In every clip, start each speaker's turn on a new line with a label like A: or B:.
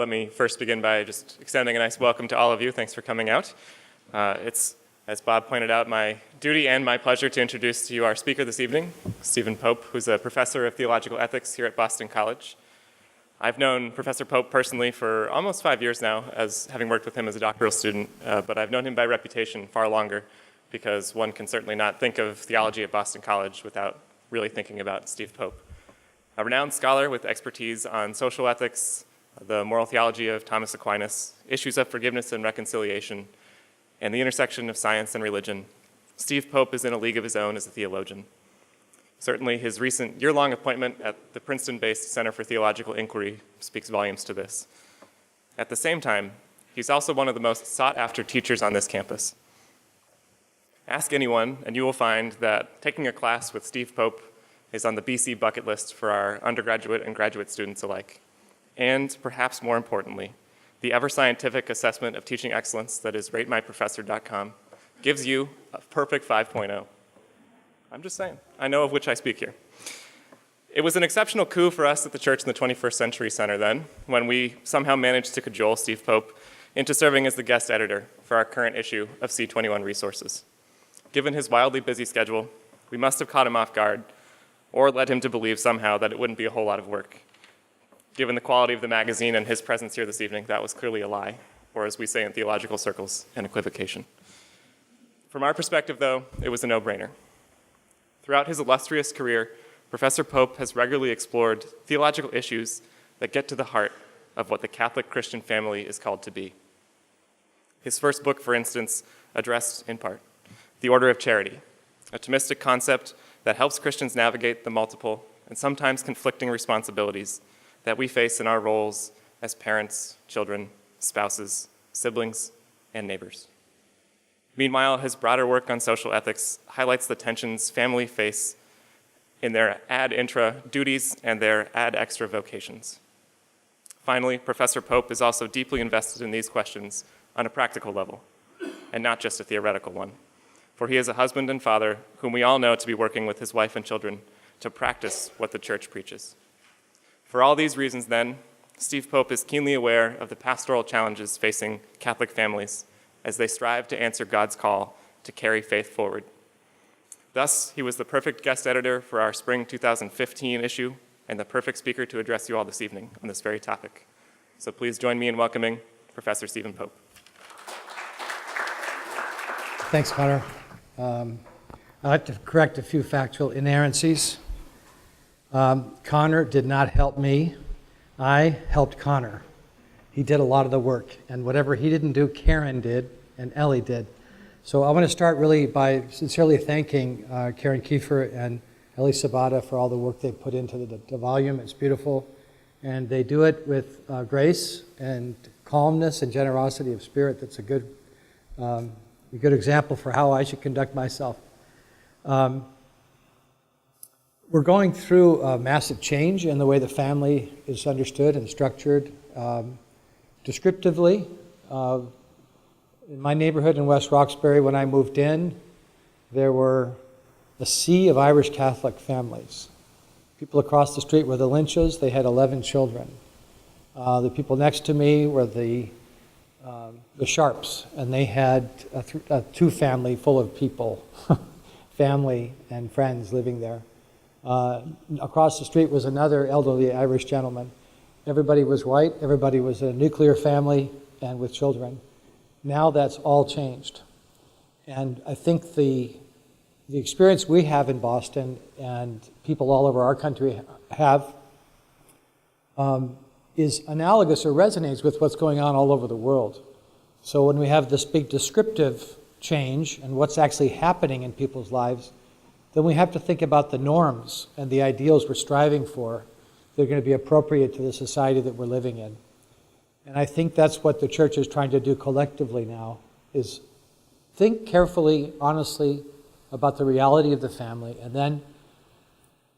A: let me first begin by just extending a nice welcome to all of you. Thanks for coming out. It's, as Bob pointed out, my duty and my pleasure to introduce to you our speaker this evening, Stephen Pope, who's a professor of theological ethics here at Boston College. I've known Professor Pope personally for almost 5 years now, as having worked with him as a doctoral student, but I've known him by reputation far longer, because one can certainly not think of theology at Boston College without really thinking about Steve Pope. A renowned scholar with expertise on social ethics, the moral theology of Thomas Aquinas, issues of forgiveness and reconciliation, and the intersection of science and religion, Steve Pope is in a league of his own as a theologian. Certainly, his recent year-long appointment at the Princeton-based Center for Theological Inquiry speaks volumes to this. At the same time, he's also one of the most sought-after teachers on this campus. Ask anyone, and you will find that taking a class with Steve Pope is on the BC bucket list for our undergraduate and graduate students alike. And perhaps more importantly, the ever-scientific assessment of teaching excellence that is ratemyprofessor.com gives you a perfect 5.0. I'm just saying, I know of which I speak here. It was an exceptional coup for us at the Church in the 21st Century Center then, when we somehow managed to cajole Steve Pope into serving as the guest editor for our current issue of C21 Resources. Given his wildly busy schedule, we must have caught him off guard or led him to believe somehow that it wouldn't be a whole lot of work. Given the quality of the magazine and his presence here this evening, that was clearly a lie, or as we say in theological circles, an equivocation. From our perspective, though, it was a no-brainer. Throughout his illustrious career, Professor Pope has regularly explored theological issues that get to the heart of what the Catholic Christian family is called to be. His first book, for instance, addressed, in part, the order of charity, a Thomistic concept that helps Christians navigate the multiple and sometimes conflicting responsibilities that we face in our roles as parents, children, spouses, siblings, and neighbors. Meanwhile, his broader work on social ethics highlights the tensions family face in their ad intra duties and their ad extra vocations. Finally, Professor Pope is also deeply invested in these questions on a practical level, and not just a theoretical one, for he is a husband and father whom we all know to be working with his wife and children to practice what the church preaches. For all these reasons, then, Steve Pope is keenly aware of the pastoral challenges facing Catholic families as they strive to answer God's call to carry faith forward. Thus, he was the perfect guest editor for our spring 2015 issue and the perfect speaker to address you all this evening on this very topic. So please join me in welcoming Professor Stephen Pope.
B: Thanks, Connor. I'd like to correct a few factual inerrancies. Connor did not help me. I helped Connor. He did a lot of the work, and whatever he didn't do, Karen did, and Ellie did. So I want to start really by sincerely thanking Karen Kiefer and Ellie Sabata for all the work they put into the volume. It's beautiful, and they do it with grace and calmness and generosity of spirit. That's a good example for how I should conduct myself. We're going through a massive change in the way the family is understood and structured. Descriptively, in my neighborhood in West Roxbury, when I moved in, there were a sea of Irish Catholic families. People across the street were the Lynches. They had 11 children. The people next to me were the Sharps, and they had a two-family full of people, family and friends living there. Across the street was another elderly Irish gentleman. Everybody was white, everybody was a nuclear family and with children. Now that's all changed. And I think the experience we have in Boston and people all over our country have is analogous or resonates with what's going on all over the world. So when we have this big descriptive change and what's actually happening in people's lives, then we have to think about the norms and the ideals we're striving for that are going to be appropriate to the society that we're living in. And I think that's what the church is trying to do collectively now, is think carefully, honestly, about the reality of the family, and then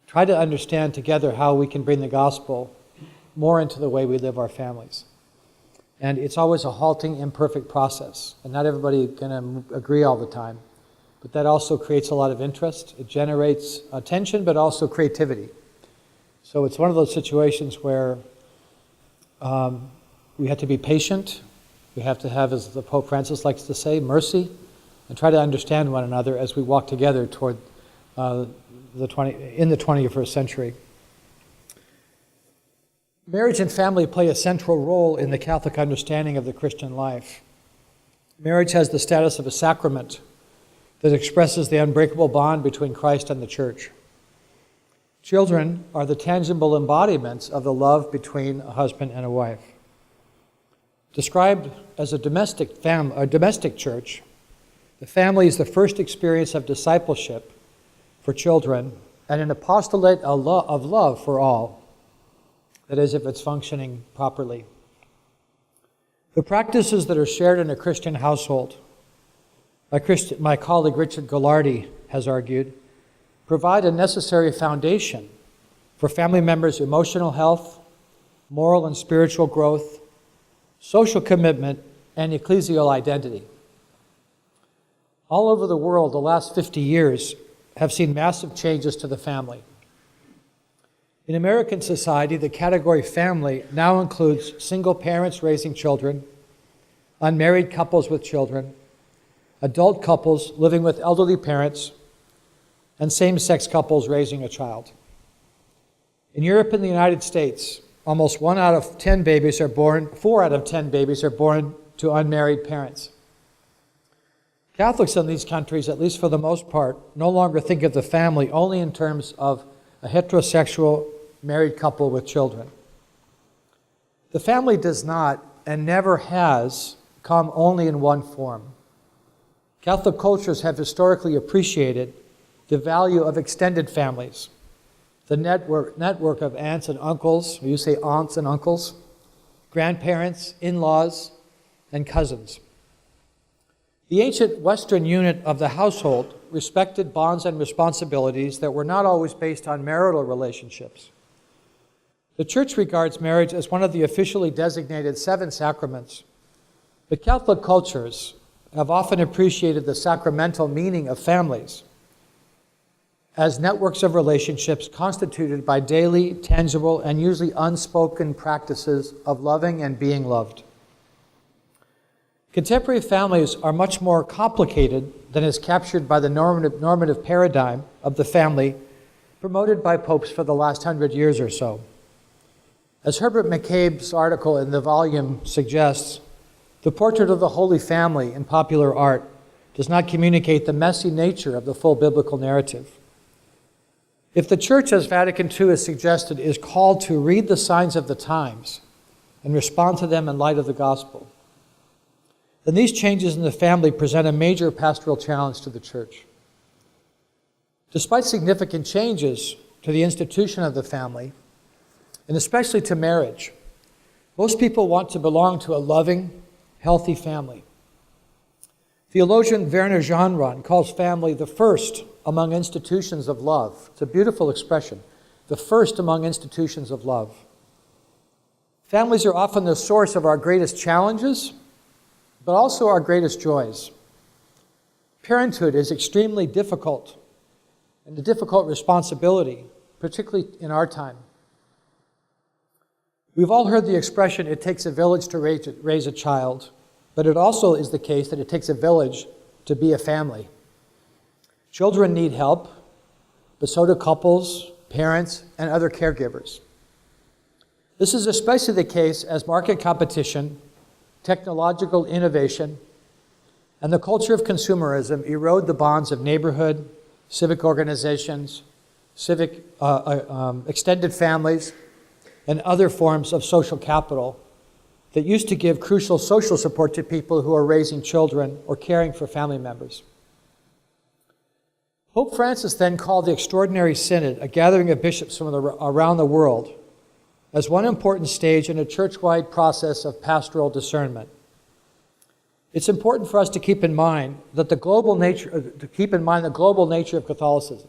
B: try to understand together how we can bring the gospel more into the way we live our families. And it's always a halting, imperfect process, and not everybody can agree all the time. But that also creates a lot of interest. It generates attention, but also creativity. So it's one of those situations where We have to be patient. We have to have, as the Pope Francis likes to say, mercy, and try to understand one another as we walk together toward in the 21st century. Marriage and family play a central role in the Catholic understanding of the Christian life. Marriage has the status of a sacrament that expresses the unbreakable bond between Christ and the Church. Children are the tangible embodiments of the love between a husband and a wife. Described as a domestic church, the family is the first experience of discipleship for children and an apostolate of love for all. That is, if it's functioning properly. The practices that are shared in a Christian household, my colleague Richard Gallardi has argued, provide a necessary foundation for family members' emotional health, moral and spiritual growth, social commitment, and ecclesial identity. All over the world, the last 50 years have seen massive changes to the family. In American society, the category family now includes single parents raising children, unmarried couples with children, adult couples living with elderly parents, and same-sex couples raising a child. In Europe and the United States, almost 4 out of 10 babies are born to unmarried parents. Catholics in these countries, at least for the most part, no longer think of the family only in terms of a heterosexual married couple with children. The family does not and never has come only in one form. Catholic cultures have historically appreciated the value of extended families, the network of aunts and uncles, or you say aunts and uncles, grandparents, in-laws, and cousins. The ancient Western unit of the household respected bonds and responsibilities that were not always based on marital relationships. The Church regards marriage as one of the officially designated 7 sacraments, but Catholic cultures have often appreciated the sacramental meaning of families as networks of relationships constituted by daily, tangible, and usually unspoken practices of loving and being loved. Contemporary families are much more complicated than is captured by the normative paradigm of the family promoted by popes for the last 100 years or so. As Herbert McCabe's article in the volume suggests, the portrait of the Holy Family in popular art does not communicate the messy nature of the full biblical narrative. If the Church, as Vatican II has suggested, is called to read the signs of the times and respond to them in light of the gospel, then these changes in the family present a major pastoral challenge to the Church. Despite significant changes to the institution of the family, and especially to marriage, most people want to belong to a loving, healthy family. Theologian Werner Jeanron calls family the first among institutions of love. It's a beautiful expression, the first among institutions of love. Families are often the source of our greatest challenges, but also our greatest joys. Parenthood is extremely difficult and a difficult responsibility, particularly in our time. We've all heard the expression, it takes a village to raise a child, but it also is the case that it takes a village to be a family. Children need help, but so do couples, parents, and other caregivers. This is especially the case as market competition, technological innovation, and the culture of consumerism erode the bonds of neighborhood, civic organizations, extended families, and other forms of social capital that used to give crucial social support to people who are raising children or caring for family members. Pope Francis then called the Extraordinary Synod, a gathering of bishops from around the world, as one important stage in a church-wide process of pastoral discernment. It's important for us to keep in mind the global nature of Catholicism.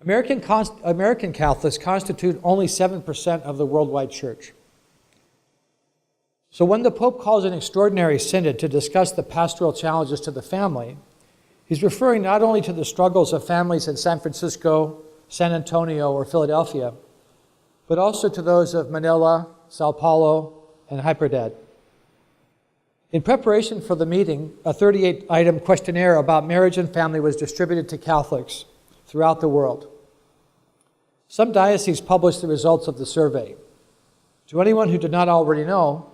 B: American Catholics constitute only 7% of the worldwide church. So when the Pope calls an extraordinary synod to discuss the pastoral challenges to the family, he's referring not only to the struggles of families in San Francisco, San Antonio, or Philadelphia, but also to those of Manila, Sao Paulo, and Hyperdad. In preparation for the meeting, a 38-item questionnaire about marriage and family was distributed to Catholics throughout the world. Some dioceses published the results of the survey. To anyone who did not already know,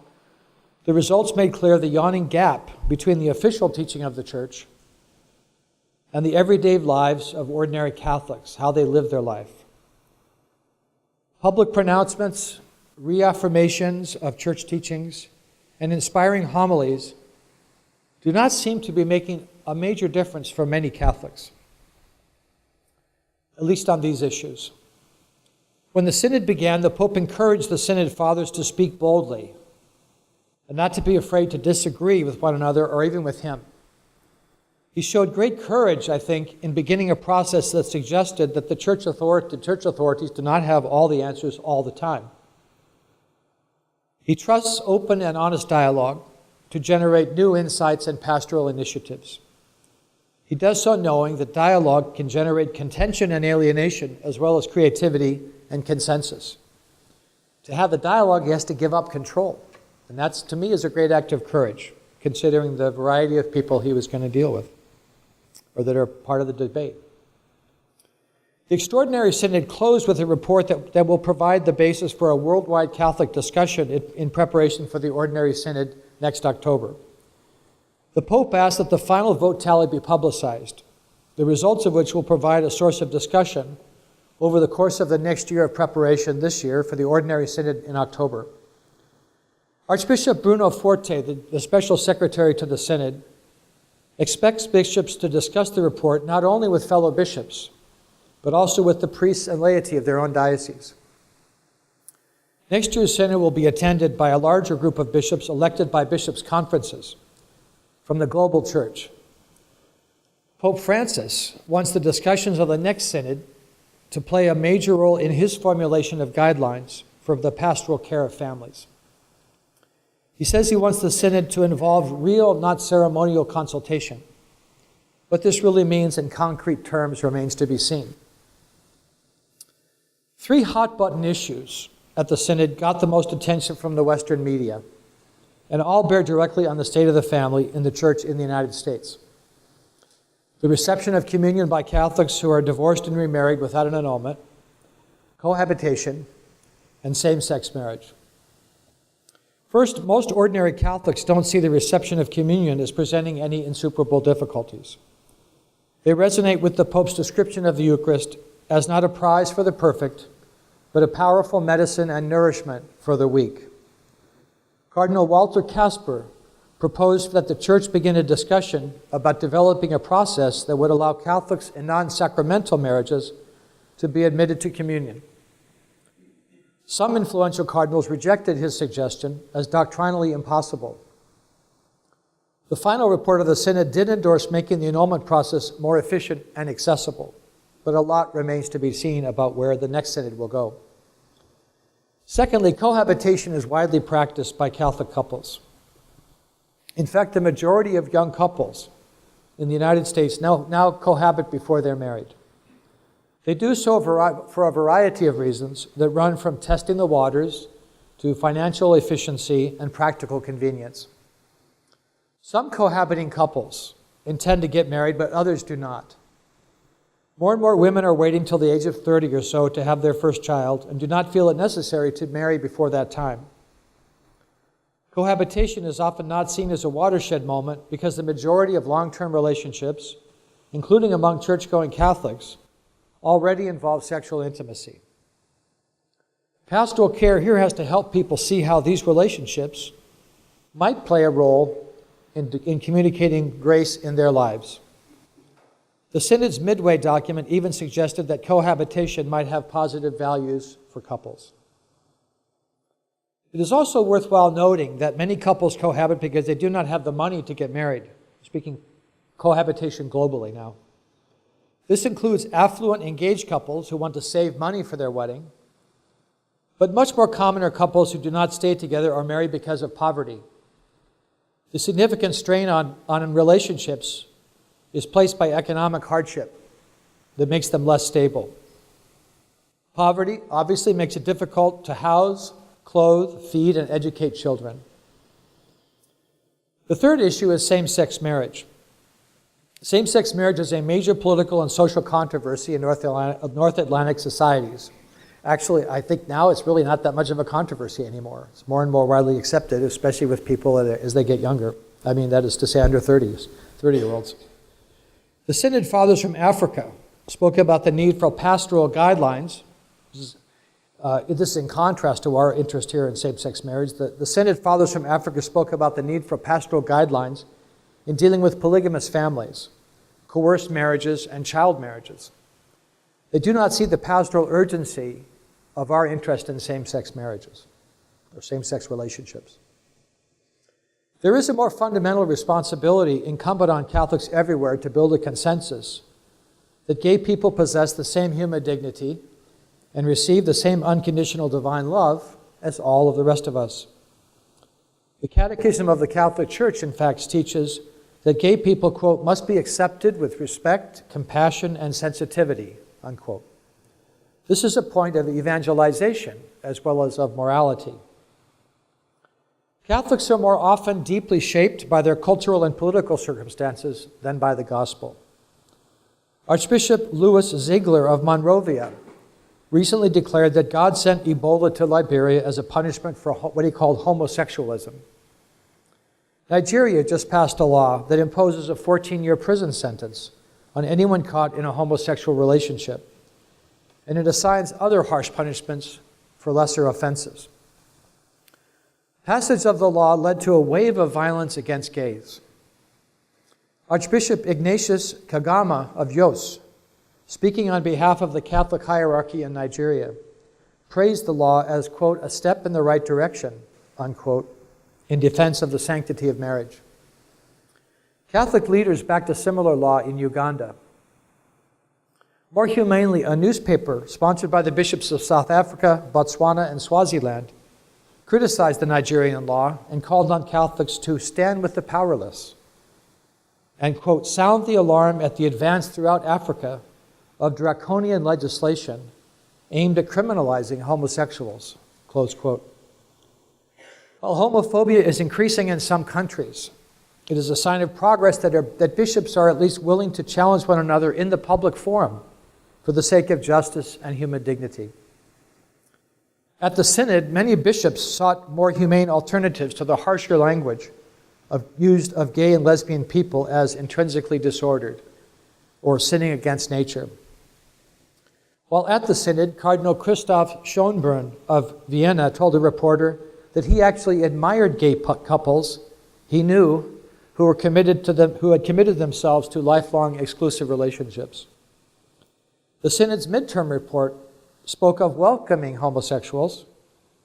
B: the results made clear the yawning gap between the official teaching of the Church and the everyday lives of ordinary Catholics, how they live their life. Public pronouncements, reaffirmations of church teachings, and inspiring homilies do not seem to be making a major difference for many Catholics, at least on these issues. When the Synod began, the Pope encouraged the Synod Fathers to speak boldly and not to be afraid to disagree with one another or even with him. He showed great courage, I think, in beginning a process that suggested that the church authorities do not have all the answers all the time. He trusts open and honest dialogue to generate new insights and pastoral initiatives. He does so knowing that dialogue can generate contention and alienation, as well as creativity and consensus. To have the dialogue, he has to give up control. And that's, to me, is a great act of courage, considering the variety of people he was going to deal with, or that are part of the debate. The Extraordinary Synod closed with a report that will provide the basis for a worldwide Catholic discussion in preparation for the Ordinary Synod next October. The Pope asked that the final vote tally be publicized, the results of which will provide a source of discussion over the course of the next year of preparation this year for the Ordinary Synod in October. Archbishop Bruno Forte, the Special Secretary to the Synod, expects bishops to discuss the report not only with fellow bishops, but also with the priests and laity of their own diocese. Next year's Synod will be attended by a larger group of bishops elected by bishops' conferences from the global church. Pope Francis wants the discussions of the next Synod to play a major role in his formulation of guidelines for the pastoral care of families. He says he wants the Synod to involve real, not ceremonial consultation. What this really means in concrete terms remains to be seen. 3 hot-button issues at the Synod got the most attention from the Western media, and all bear directly on the state of the family in the Church in the United States. The reception of communion by Catholics who are divorced and remarried without an annulment, cohabitation, and same-sex marriage. First, most ordinary Catholics don't see the reception of communion as presenting any insuperable difficulties. They resonate with the Pope's description of the Eucharist as not a prize for the perfect, but a powerful medicine and nourishment for the weak. Cardinal Walter Kasper proposed that the Church begin a discussion about developing a process that would allow Catholics in non-sacramental marriages to be admitted to communion. Some influential cardinals rejected his suggestion as doctrinally impossible. The final report of the Synod did endorse making the annulment process more efficient and accessible, but a lot remains to be seen about where the next Synod will go. Secondly, cohabitation is widely practiced by Catholic couples. In fact, the majority of young couples in the United States now cohabit before they're married. They do so for a variety of reasons that run from testing the waters to financial efficiency and practical convenience. Some cohabiting couples intend to get married, but others do not. More and more women are waiting till the age of 30 or so to have their first child and do not feel it necessary to marry before that time. Cohabitation is often not seen as a watershed moment because the majority of long-term relationships, including among church-going Catholics, already involve sexual intimacy. Pastoral care here has to help people see how these relationships might play a role in communicating grace in their lives. The Synod's Midway document even suggested that cohabitation might have positive values for couples. It is also worthwhile noting that many couples cohabit because they do not have the money to get married. Speaking cohabitation globally now. This includes affluent engaged couples who want to save money for their wedding, but much more common are couples who do not stay together or marry because of poverty. The significant strain on relationships is placed by economic hardship that makes them less stable. Poverty obviously makes it difficult to house, clothe, feed, and educate children. The third issue is same-sex marriage. Same-sex marriage is a major political and social controversy in North Atlantic societies. Actually, I think now it's really not that much of a controversy anymore. It's more and more widely accepted, especially with people as they get younger. I mean, that is to say under 30-year-olds. The Synod Fathers from Africa spoke about the need for pastoral guidelines. This is in contrast to our interest here in same-sex marriage. The Synod Fathers from Africa spoke about the need for pastoral guidelines in dealing with polygamous families, coerced marriages, and child marriages. They do not see the pastoral urgency of our interest in same-sex marriages or same-sex relationships. There is a more fundamental responsibility incumbent on Catholics everywhere to build a consensus that gay people possess the same human dignity and receive the same unconditional divine love as all of the rest of us. The Catechism of the Catholic Church, in fact, teaches that gay people, quote, must be accepted with respect, compassion, and sensitivity, unquote. This is a point of evangelization as well as of morality. Catholics are more often deeply shaped by their cultural and political circumstances than by the gospel. Archbishop Louis Ziegler of Monrovia recently declared that God sent Ebola to Liberia as a punishment for what he called homosexualism. Nigeria just passed a law that imposes a 14-year prison sentence on anyone caught in a homosexual relationship, and it assigns other harsh punishments for lesser offenses. Passage of the law led to a wave of violence against gays. Archbishop Ignatius Kagama of Jos, speaking on behalf of the Catholic hierarchy in Nigeria, praised the law as, quote, a step in the right direction, unquote, in defense of the sanctity of marriage. Catholic leaders backed a similar law in Uganda. More humanely, a newspaper sponsored by the bishops of South Africa, Botswana, and Swaziland criticized the Nigerian law and called on Catholics to stand with the powerless and, quote, sound the alarm at the advance throughout Africa of draconian legislation aimed at criminalizing homosexuals, close quote. While homophobia is increasing in some countries, it is a sign of progress that bishops are at least willing to challenge one another in the public forum for the sake of justice and human dignity. At the Synod, many bishops sought more humane alternatives to the harsher language used of gay and lesbian people as intrinsically disordered or sinning against nature. While at the Synod, Cardinal Christoph Schönbrunn of Vienna told a reporter that he actually admired gay couples he knew who had committed themselves to lifelong exclusive relationships. The Synod's midterm report spoke of welcoming homosexuals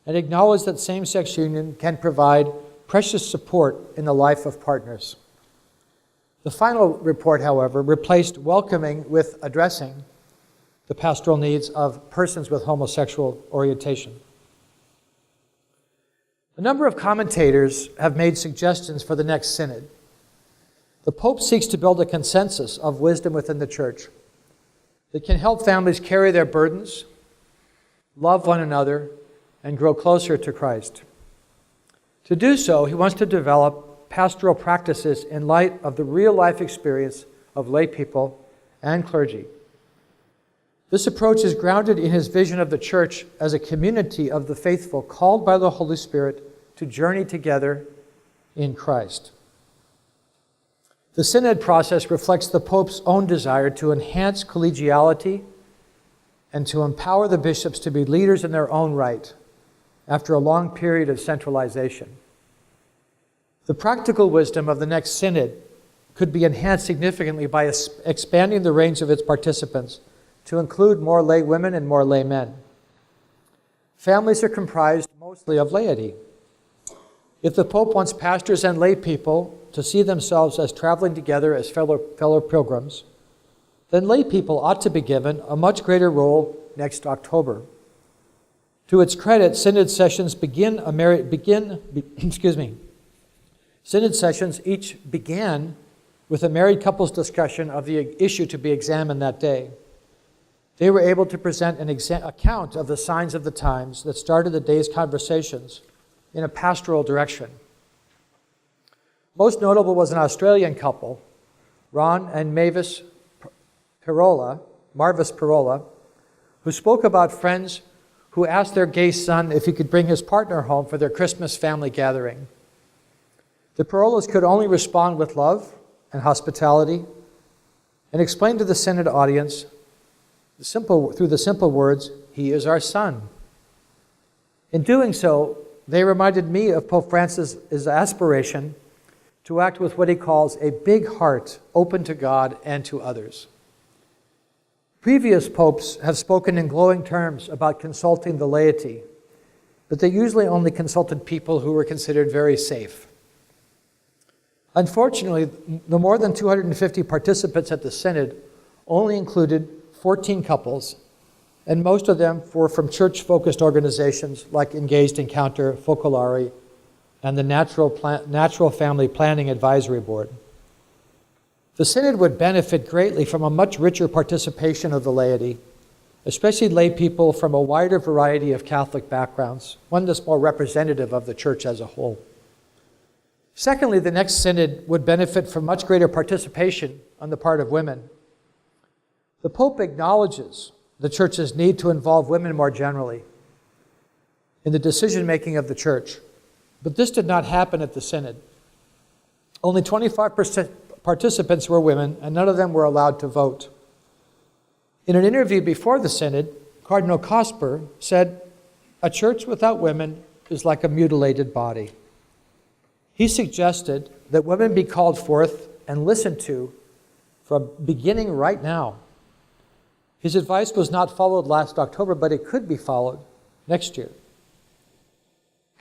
B: and acknowledged that same-sex union can provide precious support in the life of partners. The final report, however, replaced welcoming with addressing the pastoral needs of persons with homosexual orientation. A number of commentators have made suggestions for the next synod. The Pope seeks to build a consensus of wisdom within the Church that can help families carry their burdens, love one another, and grow closer to Christ. To do so, he wants to develop pastoral practices in light of the real-life experience of lay people and clergy. This approach is grounded in his vision of the Church as a community of the faithful called by the Holy Spirit to journey together in Christ. The synod process reflects the Pope's own desire to enhance collegiality and to empower the bishops to be leaders in their own right after a long period of centralization. The practical wisdom of the next synod could be enhanced significantly by expanding the range of its participants to include more lay women and more lay men. Families are comprised mostly of laity. If the Pope wants pastors and lay people to see themselves as traveling together as fellow pilgrims, then lay people ought to be given a much greater role next October. To its credit, synod sessions Synod sessions each began with a married couple's discussion of the issue to be examined that day. They were able to present an account of the signs of the times that started the day's conversations in a pastoral direction. Most notable was an Australian couple, Ron and Marvis Pirola, who spoke about friends who asked their gay son if he could bring his partner home for their Christmas family gathering. The Pirolas could only respond with love and hospitality and explain to the synod audience through the simple words, "He is our son." In doing so, they reminded me of Pope Francis's aspiration to act with what he calls a big heart open to God and to others. Previous popes have spoken in glowing terms about consulting the laity, but they usually only consulted people who were considered very safe. Unfortunately, the more than 250 participants at the synod only included 14 couples, and most of them were from church-focused organizations like Engaged Encounter, Focolare, and the Natural Family Planning Advisory Board. The synod would benefit greatly from a much richer participation of the laity, especially lay people from a wider variety of Catholic backgrounds, one that's more representative of the church as a whole. Secondly, the next synod would benefit from much greater participation on the part of women. The Pope acknowledges the church's need to involve women more generally in the decision-making of the church, but this did not happen at the synod. Only 25% participants were women, and none of them were allowed to vote. In an interview before the synod, Cardinal Cosper said, "A church without women is like a mutilated body." He suggested that women be called forth and listened to from beginning right now. His advice was not followed last October, but it could be followed next year.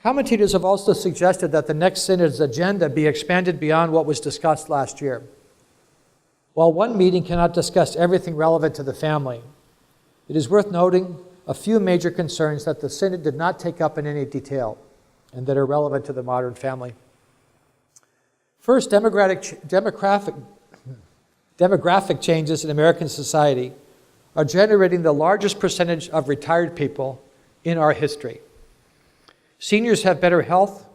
B: Commentators have also suggested that the next synod's agenda be expanded beyond what was discussed last year. While one meeting cannot discuss everything relevant to the family, it is worth noting a few major concerns that the synod did not take up in any detail and that are relevant to the modern family. First, demographic changes in American society are generating the largest percentage of retired people in our history. Seniors have better health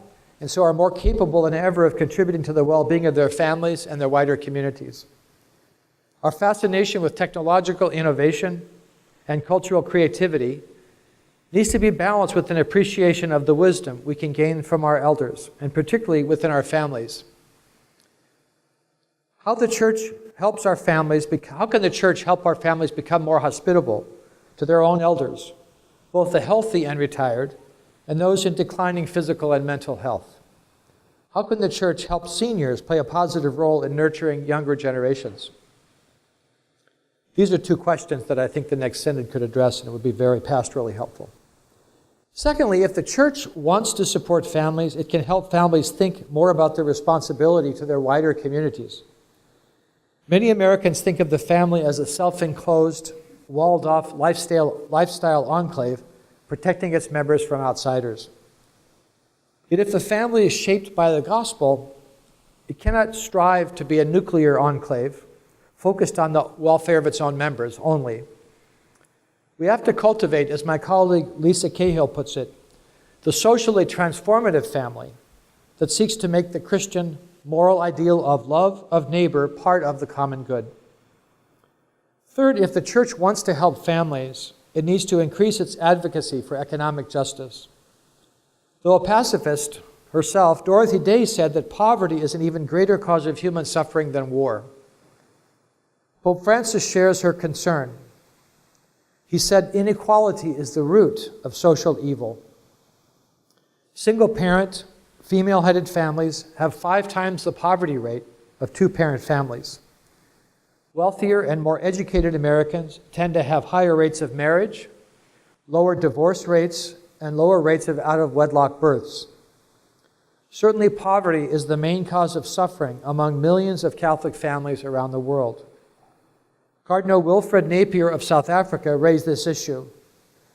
B: and so are more capable than ever of contributing to the well-being of their families and their wider communities. Our fascination with technological innovation and cultural creativity needs to be balanced with an appreciation of the wisdom we can gain from our elders, and particularly within our families. How can the church help our families become more hospitable to their own elders, both the healthy and retired, and those in declining physical and mental health? How can the church help seniors play a positive role in nurturing younger generations? These are two questions that I think the next synod could address, and it would be very pastorally helpful. Secondly, if the church wants to support families, it can help families think more about their responsibility to their wider communities. Many Americans think of the family as a self-enclosed, walled-off lifestyle enclave, protecting its members from outsiders. Yet if the family is shaped by the gospel, it cannot strive to be a nuclear enclave, focused on the welfare of its own members only. We have to cultivate, as my colleague Lisa Cahill puts it, the socially transformative family that seeks to make the Christian moral ideal of love of neighbor part of the common good. Third, if the church wants to help families, it needs to increase its advocacy for economic justice. Though a pacifist herself, Dorothy Day said that poverty is an even greater cause of human suffering than war. Pope Francis shares her concern. He said, "Inequality is the root of social evil." Single-parent, female-headed families have 5 times the poverty rate of 2-parent families. Wealthier and more educated Americans tend to have higher rates of marriage, lower divorce rates, and lower rates of out-of-wedlock births. Certainly, poverty is the main cause of suffering among millions of Catholic families around the world. Cardinal Wilfred Napier of South Africa raised this issue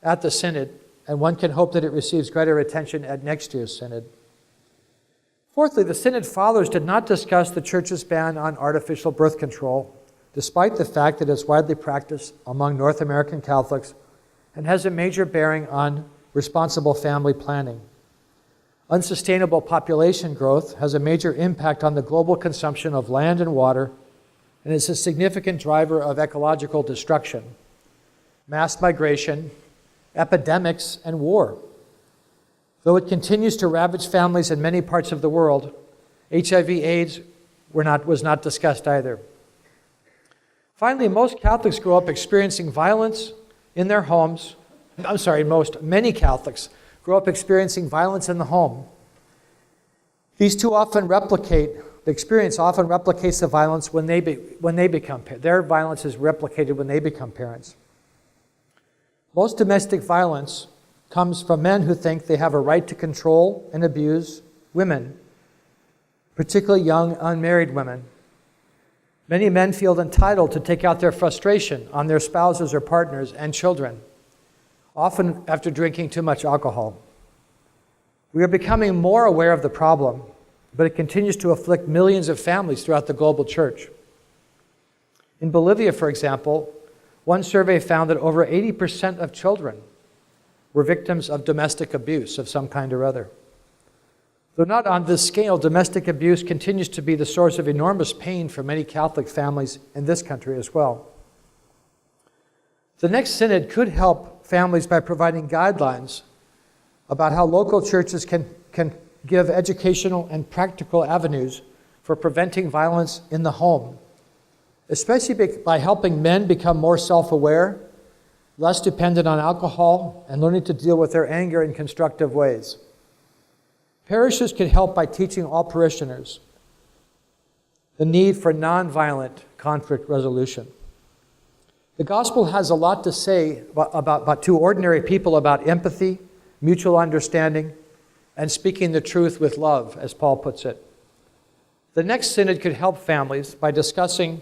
B: at the Synod, and one can hope that it receives greater attention at next year's Synod. Fourthly, the Synod Fathers did not discuss the Church's ban on artificial birth control despite the fact that it's widely practiced among North American Catholics and has a major bearing on responsible family planning. Unsustainable population growth has a major impact on the global consumption of land and water, and is a significant driver of ecological destruction, mass migration, epidemics, and war. Though it continues to ravage families in many parts of the world, HIV/AIDS was not discussed either. Finally, most Catholics grow up experiencing violence in their homes. Many Catholics grow up experiencing violence in the home. These two often replicate, the experience often replicates the violence when they become parents. Their violence is replicated when they become parents. Most domestic violence comes from men who think they have a right to control and abuse women, particularly young unmarried women. Many men feel entitled to take out their frustration on their spouses or partners and children, often after drinking too much alcohol. We are becoming more aware of the problem, but it continues to afflict millions of families throughout the global church. In Bolivia, for example, one survey found that over 80% of children were victims of domestic abuse of some kind or other. Though not on this scale, domestic abuse continues to be the source of enormous pain for many Catholic families in this country as well. The next synod could help families by providing guidelines about how local churches can give educational and practical avenues for preventing violence in the home, especially by helping men become more self-aware, less dependent on alcohol, and learning to deal with their anger in constructive ways. Parishes can help by teaching all parishioners the need for nonviolent conflict resolution. The gospel has a lot to say about to ordinary people about empathy, mutual understanding, and speaking the truth with love, as Paul puts it. The next synod could help families by discussing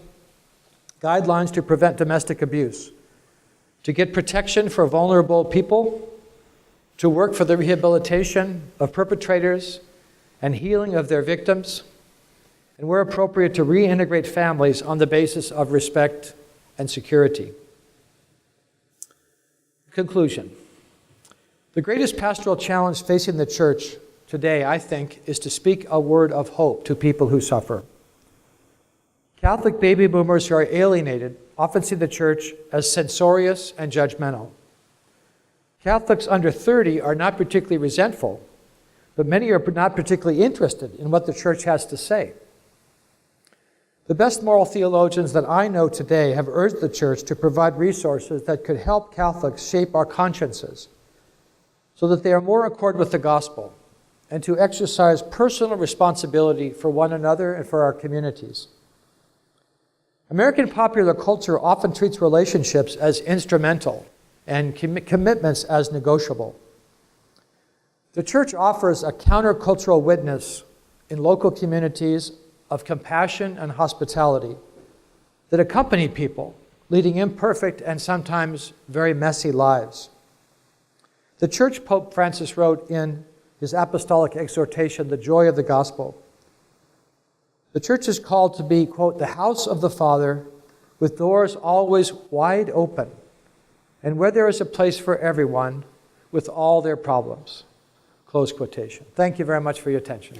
B: guidelines to prevent domestic abuse, to get protection for vulnerable people, to work for the rehabilitation of perpetrators and healing of their victims, and where appropriate, to reintegrate families on the basis of respect and security. Conclusion. The greatest pastoral challenge facing the church today, I think, is to speak a word of hope to people who suffer. Catholic baby boomers who are alienated often see the church as censorious and judgmental. Catholics under 30 are not particularly resentful, but many are not particularly interested in what the church has to say. The best moral theologians that I know today have urged the church to provide resources that could help Catholics shape our consciences so that they are more in accord with the gospel, and to exercise personal responsibility for one another and for our communities. American popular culture often treats relationships as instrumental and commitments as negotiable. The church offers a countercultural witness in local communities of compassion and hospitality that accompany people leading imperfect and sometimes very messy lives. The church, Pope Francis wrote in his apostolic exhortation, The Joy of the Gospel, the church is called to be, quote, the house of the Father with doors always wide open, and where there is a place for everyone with all their problems. Close quotation. Thank you very much for your attention.